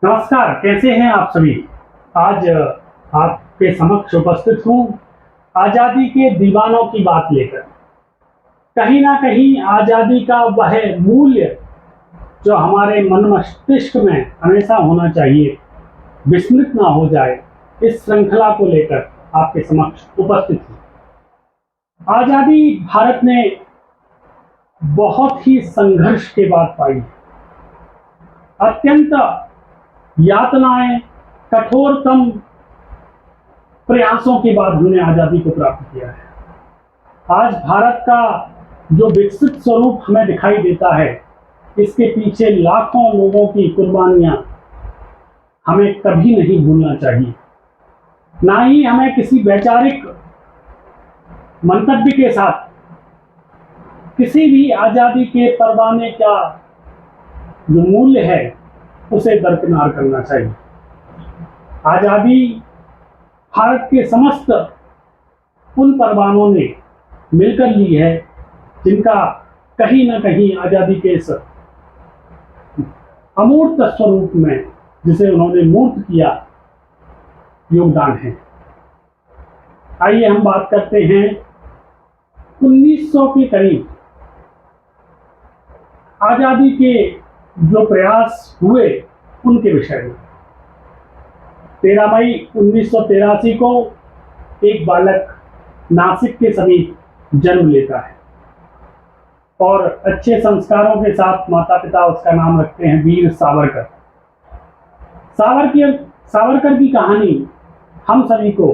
नमस्कार, कैसे हैं आप सभी। आज आपके समक्ष उपस्थित हूँ आज़ादी के दीवानों की बात लेकर। कहीं ना कहीं आज़ादी का वह मूल्य जो हमारे मन मस्तिष्क में हमेशा होना चाहिए, विस्मृत ना हो जाए, इस श्रृंखला को लेकर आपके समक्ष उपस्थित हूँ। आज़ादी भारत ने बहुत ही संघर्ष के बाद पाई, अत्यंत यातनाएं, कठोरतम प्रयासों के बाद हमने आजादी को प्राप्त किया है। आज भारत का जो विकसित स्वरूप हमें दिखाई देता है, इसके पीछे लाखों लोगों की कुर्बानियां हमें कभी नहीं भूलना चाहिए। ना ही हमें किसी वैचारिक मंतव्य के साथ किसी भी आजादी के परवाने का जो मूल्य है उसे दरकिनार करना चाहिए। आजादी भारत के समस्त उन परवानों ने मिलकर ली है जिनका कहीं ना कहीं आजादी के इस अमूर्त स्वरूप में, जिसे उन्होंने मूर्त किया, योगदान है। आइए हम बात करते हैं 1900 के करीब आजादी के जो प्रयास हुए उनके विषय में। 13 मई 1983 को एक बालक नासिक के समीप जन्म लेता है और अच्छे संस्कारों के साथ माता पिता उसका नाम रखते हैं वीर सावरकर। सावरकर की कहानी हम सभी को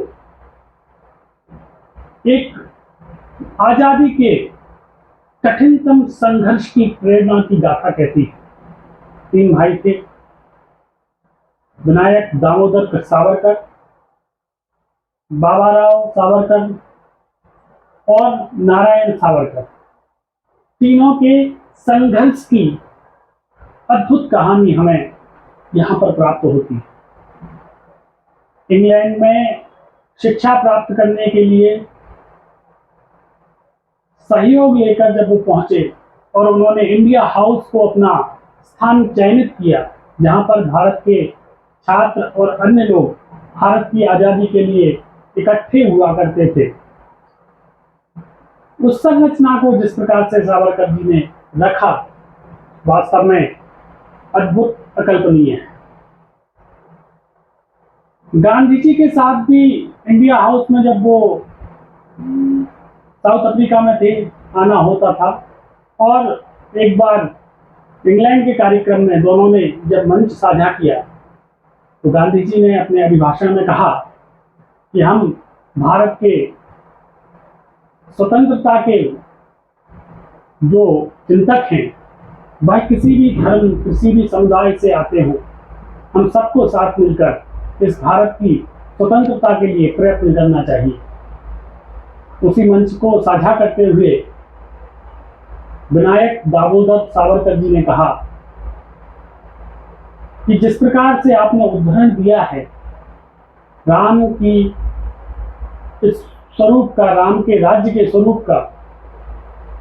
एक आजादी के कठिनतम संघर्ष की प्रेरणा की गाथा कहती है। 3 भाई थे, विनायक दामोदर सावरकर, बाबाराव सावरकर और नारायण सावरकर। तीनों के संघर्ष की अद्भुत कहानी हमें यहाँ पर प्राप्त होती है। इंग्लैंड में शिक्षा प्राप्त करने के लिए सहयोग लेकर जब वो पहुंचे और उन्होंने इंडिया हाउस को अपना स्थान चयनित किया, जहां पर भारत के छात्र और अन्य लोग भारत की आजादी के लिए इकट्ठे हुआ करते थे, उस संरचना को जिस प्रकार से सावरकर जी ने रखा, वास्तव में अद्भुत, अकल्पनीय है। गांधी जी के साथ भी इंडिया हाउस में जब वो साउथ अफ्रीका में थे, आना होता था, और एक बार इंग्लैंड के कार्यक्रम में दोनों ने जब मंच साझा किया तो गांधी जी ने अपने अभिभाषण में कहा कि हम भारत के स्वतंत्रता के जो चिंतक हैं, वह किसी भी धर्म, किसी भी समुदाय से आते हो, हम सबको साथ मिलकर इस भारत की स्वतंत्रता के लिए प्रयत्न करना चाहिए। उसी मंच को साझा करते हुए विनायक दामोदर सावरकर जी ने कहा कि जिस प्रकार से आपने उदाहरण दिया है राम की इस स्वरूप का, राम के राज्य के स्वरूप का,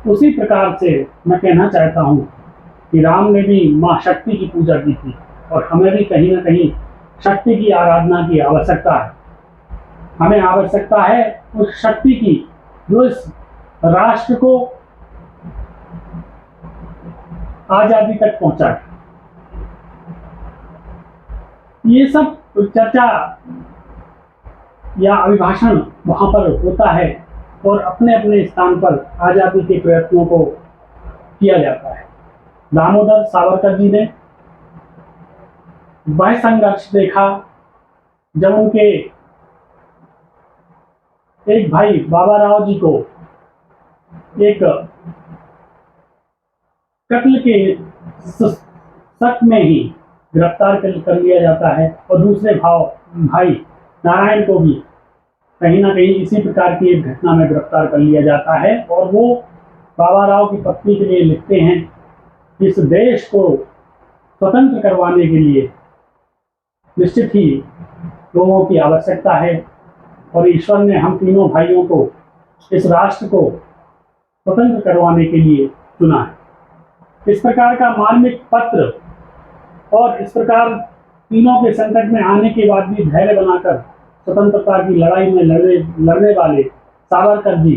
उसी प्रकार से मैं कहना चाहता हूं कि राम ने भी मां शक्ति की पूजा की थी और हमें भी कहीं ना कहीं शक्ति की आराधना की आवश्यकता है। हमें आवश्यकता है उस शक्ति की जो इस राष्ट्र को आजादी तक पहुंचाए। ये सब चर्चा या अभिभाषण वहां पर होता है और अपने अपने स्थान पर आजादी के प्रयत्नों को किया जाता है। दामोदर सावरकर जी ने वह संघर्ष देखा जब उनके एक भाई बाबाराव जी को एक कत्ल के शक में ही गिरफ्तार कर लिया जाता है और दूसरे भाई नारायण को भी कहीं ना कहीं इसी प्रकार की एक घटना में गिरफ्तार कर लिया जाता है। और वो बाबाराव की पत्नी के लिए लिखते हैं कि इस देश को स्वतंत्र करवाने के लिए निश्चित ही लोगों की आवश्यकता है और ईश्वर ने हम तीनों भाइयों को इस राष्ट्र को स्वतंत्र करवाने के लिए चुना है। इस प्रकार का मार्मिक पत्र और इस प्रकार तीनों के संकट में आने के बाद भी धैर्य बनाकर स्वतंत्रता की लड़ाई में लड़ने वाले सावरकर जी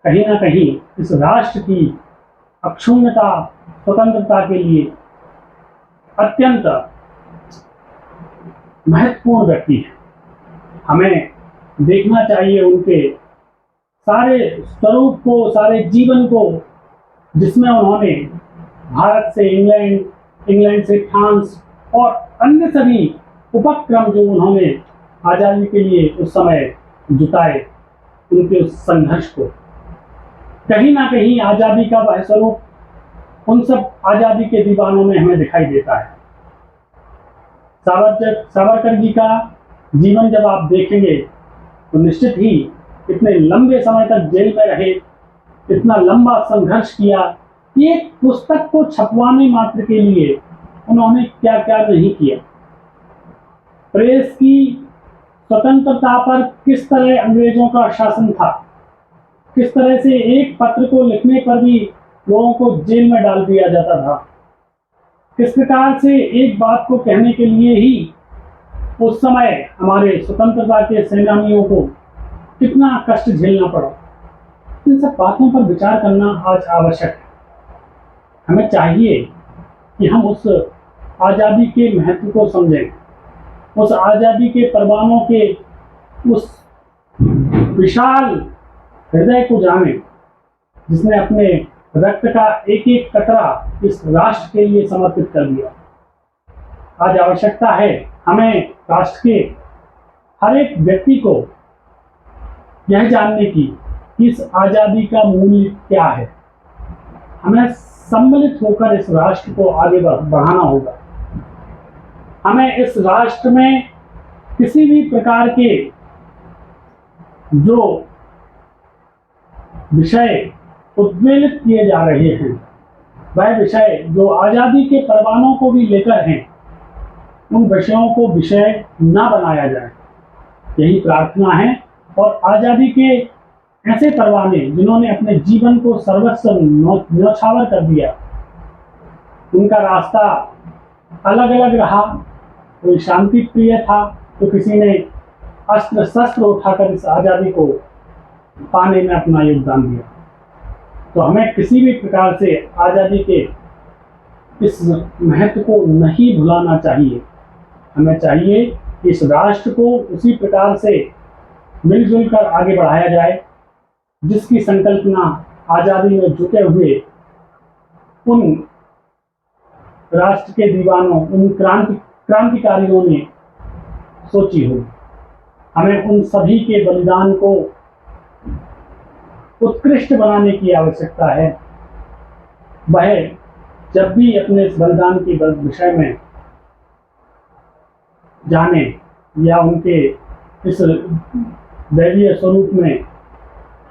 कहीं ना कहीं इस राष्ट्र की अक्षुण्णता स्वतंत्रता के लिए अत्यंत महत्वपूर्ण व्यक्ति है। हमें देखना चाहिए उनके सारे स्वरूप को, सारे जीवन को, जिसमें उन्होंने भारत से इंग्लैंड, इंग्लैंड से फ्रांस और अन्य सभी उपक्रम जो उन्होंने आज़ादी के लिए उस समय जुटाए, उनके उस संघर्ष को कहीं ना कहीं आज़ादी का वह स्वरूप उन सब आज़ादी के दीवानों में हमें दिखाई देता है। सावरकर जी का जीवन जब आप देखेंगे तो निश्चित ही इतने लंबे समय तक जेल में रहे, इतना लंबा संघर्ष किया, एक पुस्तक को छपवाने मात्र के लिए उन्होंने क्या क्या नहीं किया। प्रेस की स्वतंत्रता पर किस तरह अंग्रेजों का शासन था, किस तरह से एक पत्र को लिखने पर भी लोगों को जेल में डाल दिया जाता था, किस प्रकार से एक बात को कहने के लिए ही उस समय हमारे स्वतंत्रता के सेनानियों को कितना कष्ट झेलना पड़ा। इन सब बातों पर विचार करना आज आवश्यक है। हमें चाहिए कि हम उस आज़ादी के महत्व को समझें, उस आज़ादी के परवानों के उस विशाल हृदय को जानें, जिसने अपने रक्त का एक एक कतरा इस राष्ट्र के लिए समर्पित कर दिया। आज आवश्यकता है हमें राष्ट्र के हर एक व्यक्ति को यह जानने की कि इस आज़ादी का मूल्य क्या है। हमें सम्मिलित होकर इस राष्ट्र को आगे बढ़ाना होगा। हमें इस राष्ट्र में किसी भी प्रकार के जो विषय उद्वेलित किए जा रहे हैं, वह विषय जो आज़ादी के परवानों को भी लेकर हैं, उन विषयों को विषय न बनाया जाए, यही प्रार्थना है। और आज़ादी के ऐसे परवाने जिन्होंने अपने जीवन को सर्वस्व न्यौछावर कर दिया, उनका रास्ता अलग अलग रहा। कोई शांति प्रिय था तो किसी ने अस्त्र शस्त्र उठाकर इस आज़ादी को पाने में अपना योगदान दिया। तो हमें किसी भी प्रकार से आज़ादी के इस महत्व को नहीं भुलाना चाहिए। हमें चाहिए कि इस राष्ट्र को उसी प्रकार से मिलजुल कर आगे बढ़ाया जाए जिसकी संकल्पना आज़ादी में जुटे हुए उन राष्ट्र के दीवानों, उन क्रांतिकारियों ने सोची हो। हमें उन सभी के बलिदान को उत्कृष्ट बनाने की आवश्यकता है। वह जब भी अपने इस बलिदान के विषय में जाने या उनके इस दैवीय स्वरूप में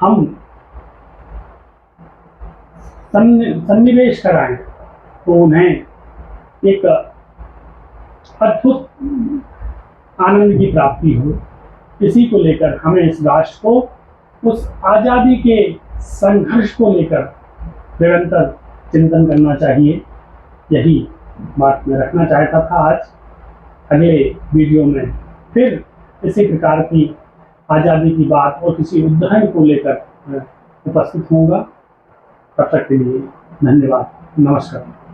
हम सन्निवेश कराएं तो उन्हें एक अद्भुत आनंद की प्राप्ति हो। इसी को लेकर हमें इस राष्ट्र को उस आज़ादी के संघर्ष को लेकर निरंतर चिंतन करना चाहिए। यही बात मैं रखना चाहता था। आज अगले वीडियो में फिर इसी प्रकार की आज़ादी की बात और किसी उदाहरण को लेकर उपस्थित होऊंगा। तब तक के लिए धन्यवाद, नमस्कार।